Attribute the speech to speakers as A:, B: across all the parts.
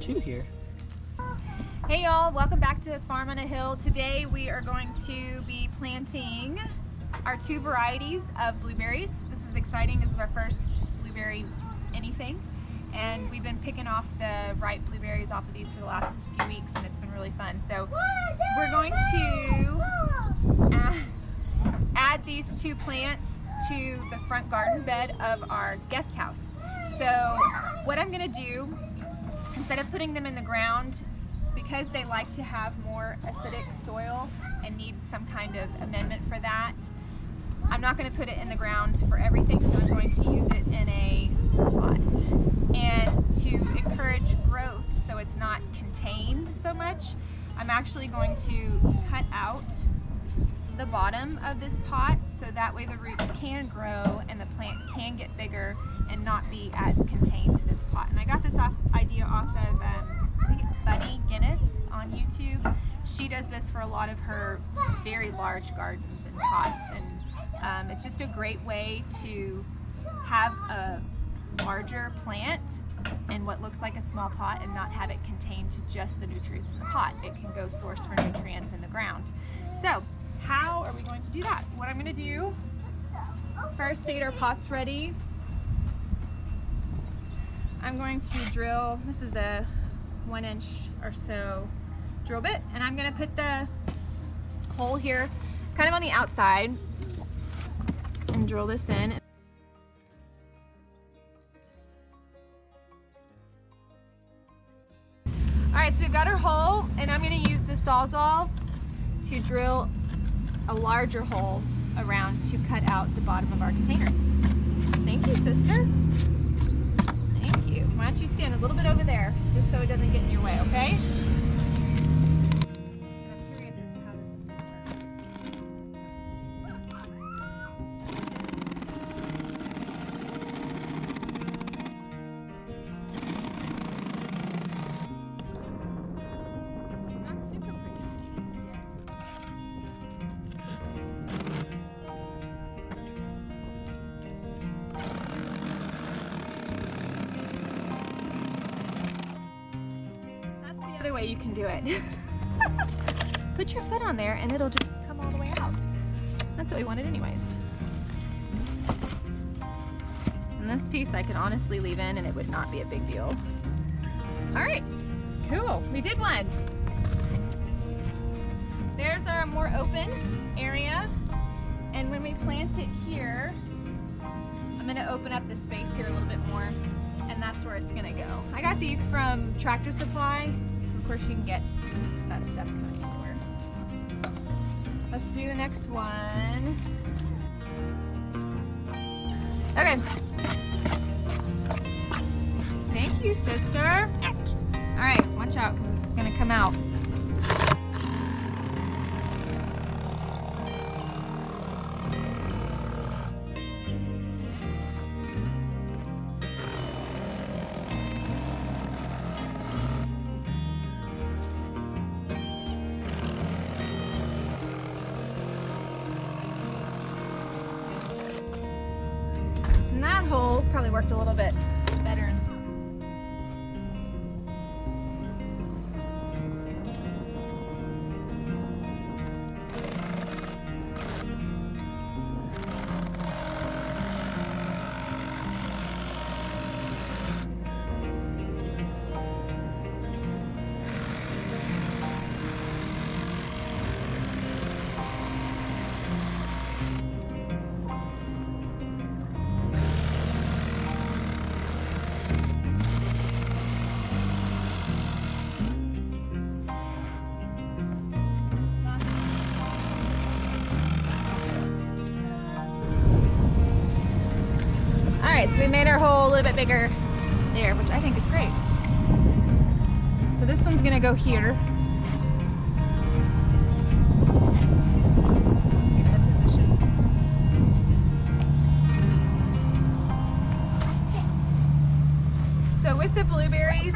A: two here.
B: Hey y'all, welcome back to Farm on a Hill. Today we are going to be planting our two varieties of blueberries. This is exciting. This is our first blueberry anything. And we've been picking off the ripe blueberries off of these for the last few weeks, and it's been really fun. So we're going to add these two plants to the front garden bed of our guest house. So what I'm gonna do, instead of putting them in the ground, because they like to have more acidic soil and need some kind of amendment for that, I'm not going to put it in the ground for everything, so I'm going to use it in a pot. And to encourage growth so it's not contained so much, I'm actually going to cut out the bottom of this pot so that way the roots can grow and the plant can get bigger and not be as contained to this pot. And I got this idea off of I think it's Bunny Guinness on YouTube. She does this for a lot of her very large gardens and pots, and it's just a great way to have a larger plant in what looks like a small pot and not have it contained to just the nutrients in the pot. It can go source for nutrients in the ground. So how are we going to do that? What I'm going to do first, to get our pots ready, I'm going to drill, this is a 1 inch or so drill bit, and I'm going to put the hole here kind of on the outside and drill this in. Alright, so we've got our hole, and I'm going to use the Sawzall to drill a larger hole around to cut out the bottom of our container. Thank you, sister. Thank you. Why don't you stand a little bit over there, just so it doesn't get in your way, okay? I'm curious as to how this is going to work. Not super pretty. Other way you can do it. Put your foot on there and it'll just come all the way out. That's what we wanted anyways. And this piece I can honestly leave in and it would not be a big deal. Alright, cool, we did one. There's our more open area, and when we plant it here, I'm going to open up the space here a little bit more, and that's where it's going to go. I got these from Tractor Supply. Of course, you can get that stuff kind of anywhere. Let's do the next one. Okay. Thank you, sister. All right, watch out because this is going to come out. That hole probably worked a little bit better. Alright, so we made our hole a little bit bigger there, which I think is great. So this one's going to go here. Let's get it in position. So with the blueberries,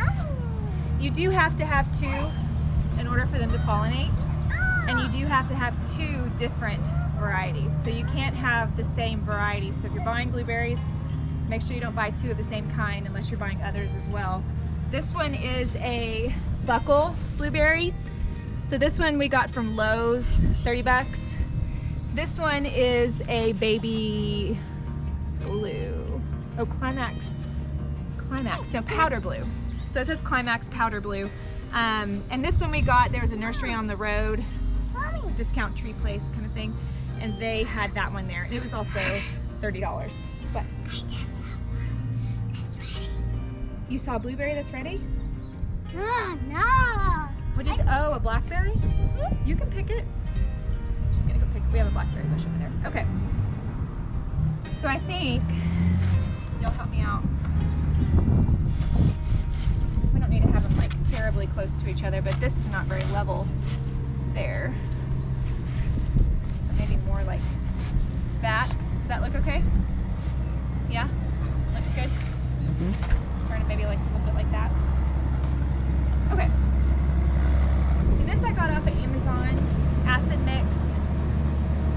B: you do have to have two in order for them to pollinate, and you do have to have two different varieties. So you can't have the same variety. So if you're buying blueberries, make sure you don't buy two of the same kind unless you're buying others as well. This one is a buckle blueberry. So this one we got from Lowe's, 30 bucks. This one is a baby blue. Oh, Climax, no, powder blue. So it says Climax powder blue. And this one we got, there was a nursery on the road, discount tree place kind of thing. And they had that one there. And it was also $30. But
A: I just saw one that's ready.
B: You saw a blueberry that's ready?
A: Oh, no.
B: What is, oh, a blackberry?
A: Mm-hmm.
B: You can pick it. She's gonna go pick, we have a blackberry bush over there. Okay. So I think, you'll help me out. We don't need to have them like terribly close to each other, but this is not very level there. So maybe more like that. Does that look okay? Yeah? Looks good?
C: Mm-hmm.
B: Turn it maybe like a little bit like that. Okay. So this I got off of Amazon, acid mix.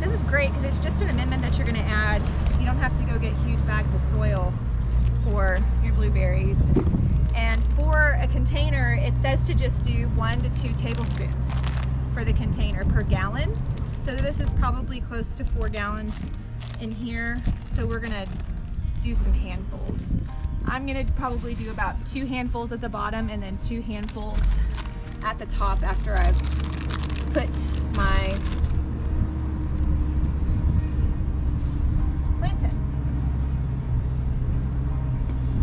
B: This is great because it's just an amendment that you're gonna add. You don't have to go get huge bags of soil for your blueberries. And for a container, it says to just do 1 to 2 tablespoons for the container per gallon. So this is probably close to 4 gallons in here. So we're gonna do some handfuls. I'm gonna probably do about 2 handfuls at the bottom and then 2 handfuls at the top after I've put my plant in.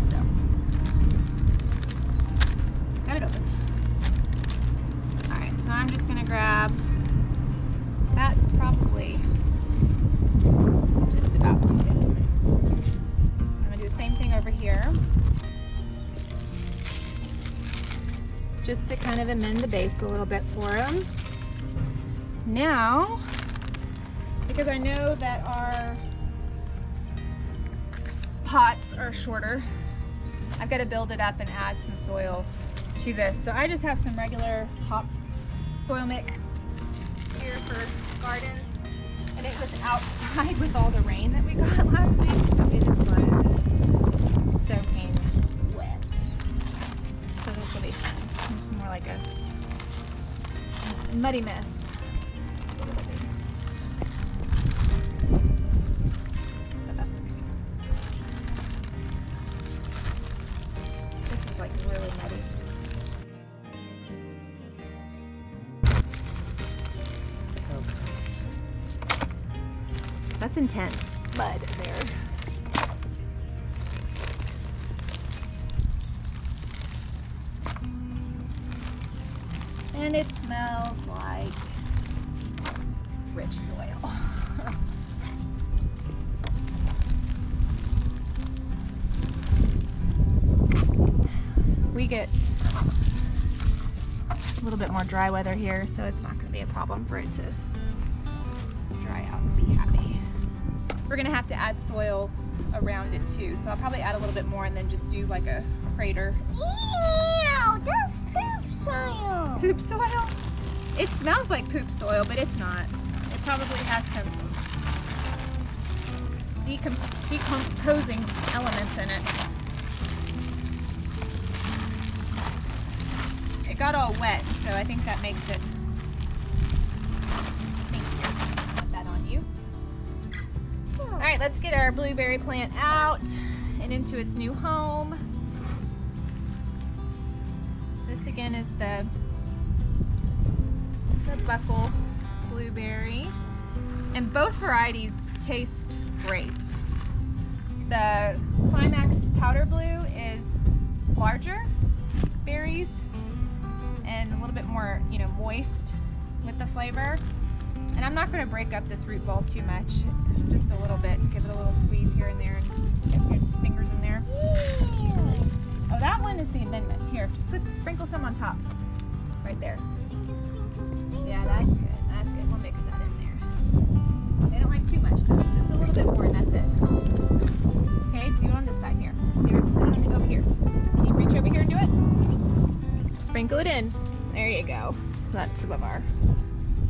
B: So, got it open. All right, so I'm just gonna grab, that's probably just about 2 tablespoons. I'm gonna do the same thing over here. Just to kind of amend the base a little bit for them. Now, because I know that our pots are shorter, I've got to build it up and add some soil to this. So I just have some regular top soil mix here for gardens. And it was outside with all the rain that we got last week, so it is like soaking wet. So this will be fun. It's more like a muddy mess. But that's okay. This is like really muddy. That's intense mud there. And it smells like rich soil. We get a little bit more dry weather here, so it's not going to be a problem for it to dry out and be happy. We're going to have to add soil around it too, so I'll probably add a little bit more and then just do like a crater.
A: Ew, that's poop soil.
B: Poop soil? It smells like poop soil, but it's not. It probably has some decomposing elements in it. It got all wet, so I think that makes it stinkier. Put that on you. All right, let's get our blueberry plant out and into its new home. This again is the buckle blueberry, and both varieties taste great. The Climax powder blue is larger berries and a little bit more, moist with the flavor. And I'm not going to break up this root ball too much, just a little bit. Give it a little squeeze here and there and get your fingers in there. Oh, that one is the amendment. Here, just sprinkle some on top, right there. Yeah, that's good. That's good. We'll mix that in there. They don't like too much though. Just a little bit more, and that's it. Okay, do it on this side here. Here, put it over here. Can you reach over here and do it? Sprinkle it in. There you go. So that's some of our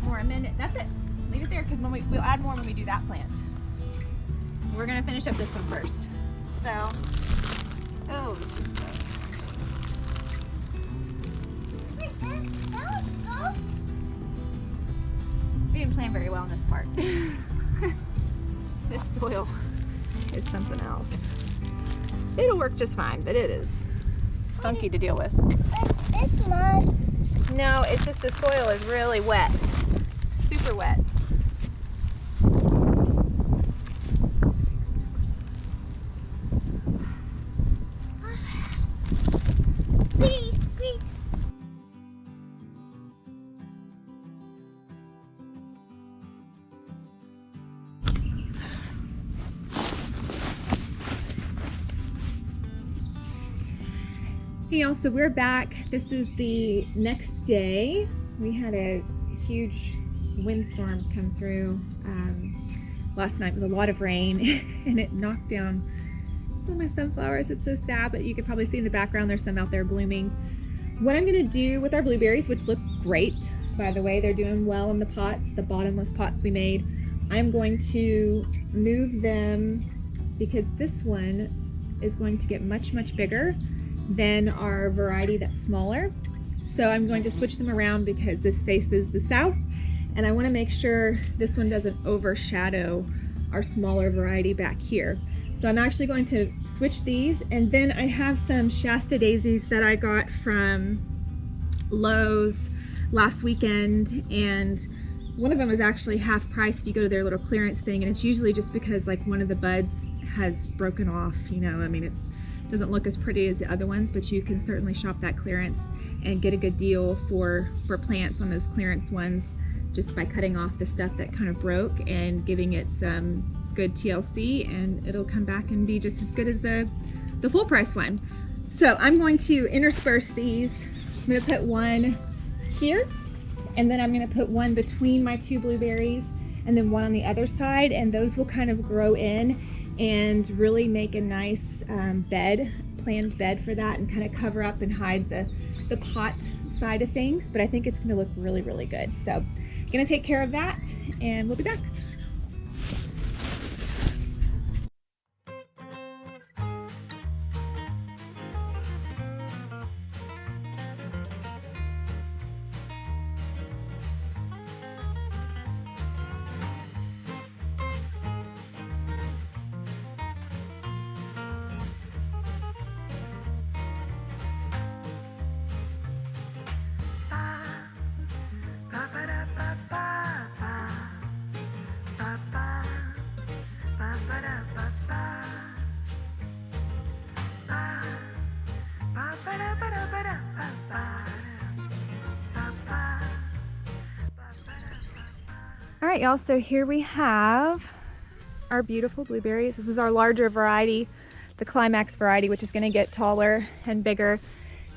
B: more amendment. That's it. Leave it there because we'll add more when we do that plant. We're gonna finish up this one first. So, oh, this is gross. We didn't plan very well in this part. This soil is something else. It'll work just fine, but it is funky to deal with.
A: It's mud.
B: No, it's just the soil is really wet. Super wet.
A: Squeeze, squeeze.
B: Hey y'all, so we're back. This is the next day. We had a huge windstorm come through last night with a lot of rain and it knocked down some of my sunflowers. It's so sad, but you can probably see in the background there's some out there blooming. What I'm gonna do with our blueberries, which look great, by the way, they're doing well in the pots, the bottomless pots we made. I'm going to move them because this one is going to get much, much bigger than our variety that's smaller. So I'm going to switch them around because this faces the south and I want to make sure this one doesn't overshadow our smaller variety back here. So I'm actually going to switch these, and then I have some Shasta daisies that I got from Lowe's last weekend, and one of them is actually half price if you go to their little clearance thing, and it's usually just because like one of the buds has broken off, you know. I mean, it doesn't look as pretty as the other ones, but you can certainly shop that clearance and get a good deal for plants on those clearance ones just by cutting off the stuff that kind of broke and giving it some good TLC, and it'll come back and be just as good as the full price one. So I'm going to intersperse these. I'm going to put one here, and then I'm going to put one between my two blueberries, and then one on the other side, and those will kind of grow in and really make a nice planned bed for that, and kind of cover up and hide the pot side of things. But I think it's going to look really, really good. So I'm going to take care of that, and we'll be back. All right, y'all, so here we have our beautiful blueberries. This is our larger variety, the climax variety, which is going to get taller and bigger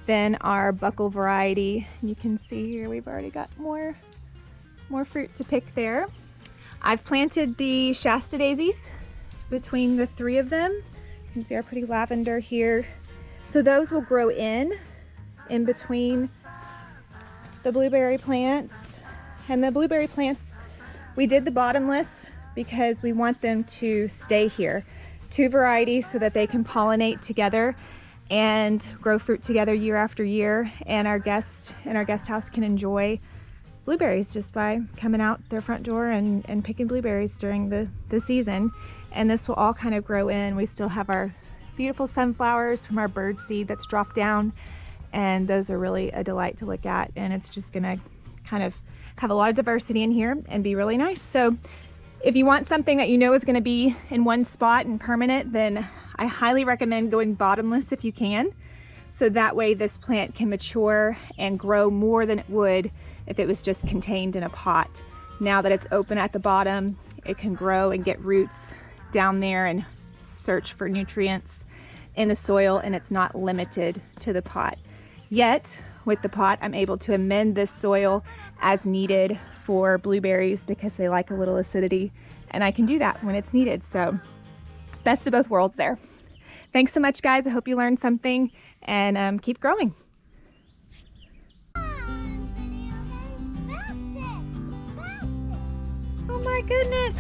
B: than our buckle variety. You can see here we've already got more fruit to pick there. I've planted the Shasta daisies between the three of them. You can see our pretty lavender here. So those will grow in between the blueberry plants. And the blueberry plants, we did the bottomless because we want them to stay here. Two varieties so that they can pollinate together and grow fruit together year after year, and our guest in our guest house can enjoy blueberries just by coming out their front door and picking blueberries during the season. And this will all kind of grow in. We still have our beautiful sunflowers from our bird seed that's dropped down, and those are really a delight to look at, and it's just gonna kind of have a lot of diversity in here and be really nice. So if you want something that you know is going to be in one spot and permanent, then I highly recommend going bottomless if you can. So that way this plant can mature and grow more than it would if it was just contained in a pot. Now that it's open at the bottom, it can grow and get roots down there and search for nutrients in the soil, and it's not limited to the pot. Yet with the pot, I'm able to amend this soil as needed for blueberries because they like a little acidity, and I can do that when it's needed. So best of both worlds there. Thanks so much, guys. I hope you learned something, and keep growing. Oh my goodness.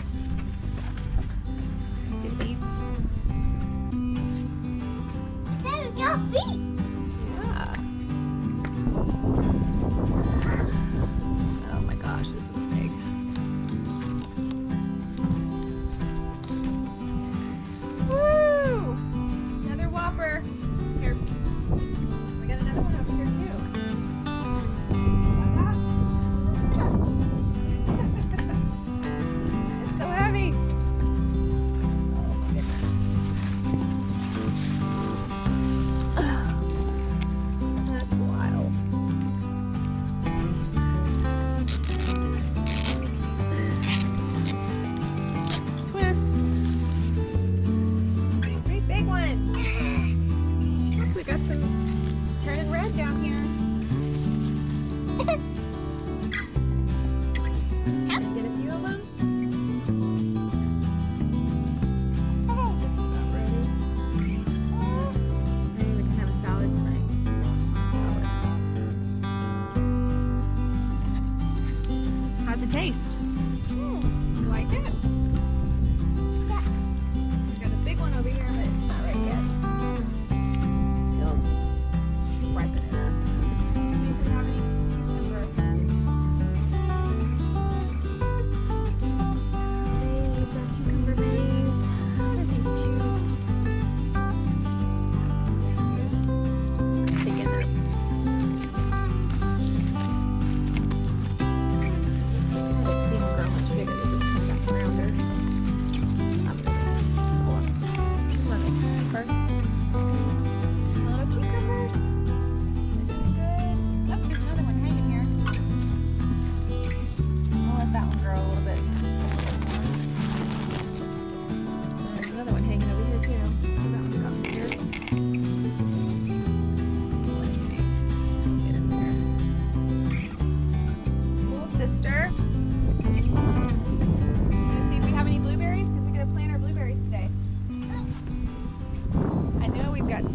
B: See these?
A: There we go, feet.
B: Yeah. Oh my gosh, this was big.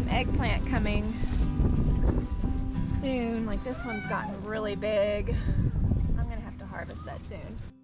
B: some eggplant coming soon. Like this one's gotten really big. I'm gonna have to harvest that soon.